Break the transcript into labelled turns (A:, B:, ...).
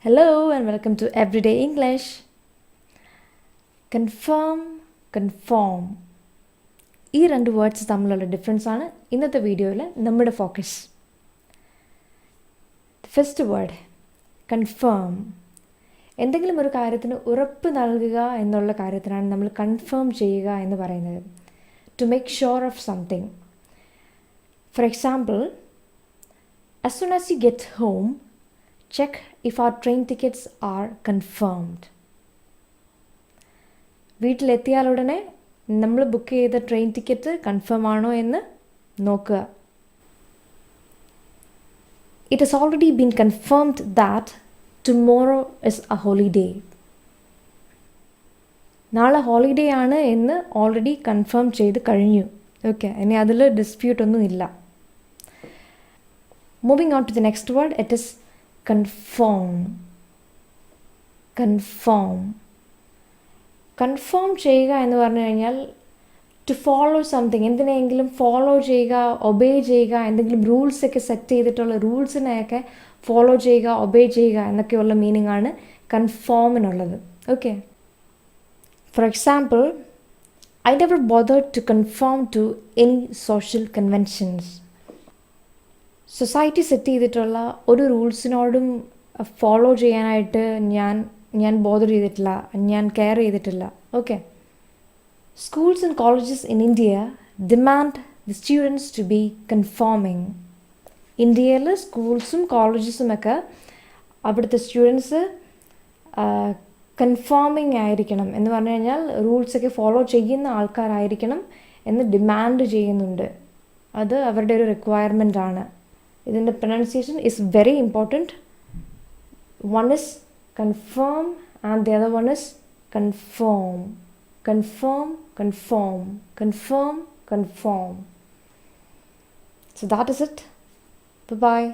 A: Hello and welcome to Everyday English. Confirm, conform. ഈ രണ്ട് words തമ്മിലുള്ള ഡിഫറൻസ് ആണ് ഇന്നത്തെ വീഡിയോയിൽ നമ്മുടെ ഫോക്കസ്. First word confirm. എന്തെങ്കിലും ഒരു കാര്യത്തിന് ഉറപ്പ് നൽകുക എന്നുള്ള കാര്യത്തിനാണ് നമ്മൾ കൺഫേം ചെയ്യുക എന്ന് പറയുന്നത്. To make sure of something. For example, as soon as you get home, check if our train tickets are confirmed. വീട്ടിലെത്തിയാലുടനെ നമ്മൾ ബുക്ക് ചെയ്ത ട്രെയിൻ ടിക്കറ്റ് കൺഫേം ആണോ എന്ന് നോക്കുക. It has already been confirmed that tomorrow is a holiday. നാളെ holiday ആണ് എന്ന് already confirm ചെയ്ത് കഴിഞ്ഞു. ഓക്കെ, ഇനി അതിൽ ഡിസ്പ്യൂട്ട് ഒന്നും ഇല്ല. Moving on to the next word, it is conform. Confirm ചെയ്യുക എന്ന് പറഞ്ഞു കഴിഞ്ഞാൽ ടു ഫോളോ സംതിങ്, എന്തിനെങ്കിലും ഫോളോ ചെയ്യുക, ഒബേ ചെയ്യുക, എന്തെങ്കിലും റൂൾസൊക്കെ സെറ്റ് ചെയ്തിട്ടുള്ള റൂൾസിനെയൊക്കെ ഫോളോ ചെയ്യുക, ഒബേ ചെയ്യുക എന്നൊക്കെയുള്ള മീനിങ് ആണ് കൺഫോമിനുള്ളത്. Okay, for example, I never bothered to conform to any social conventions. Society set ചെയ്തിട്ടുള്ള ഒരു റൂൾസിനോടും ഫോളോ ചെയ്യാനായിട്ട് ഞാൻ ബോദർ ചെയ്തിട്ടില്ല, ഞാൻ കെയർ ചെയ്തിട്ടില്ല. Okay, schools and colleges in India demand the students to be conforming. ഇന്ത്യയിൽ സ്കൂൾസും കോളേജസും ഒക്കെ അവിടുത്തെ സ്റ്റുഡൻസ് കൺഫോമിങ് ആയിരിക്കണം എന്ന് പറഞ്ഞു കഴിഞ്ഞാൽ റൂൾസൊക്കെ ഫോളോ ചെയ്യുന്ന ആൾക്കാരായിരിക്കണം എന്ന് ഡിമാൻഡ് ചെയ്യുന്നുണ്ട്. അത് അവരുടെ ഒരു റിക്വയർമെൻ്റ് ആണ്. ഇതിൻ്റെ pronunciation is very important. One is confirm and the other one is conform. Conform. So that is it. Bye bye.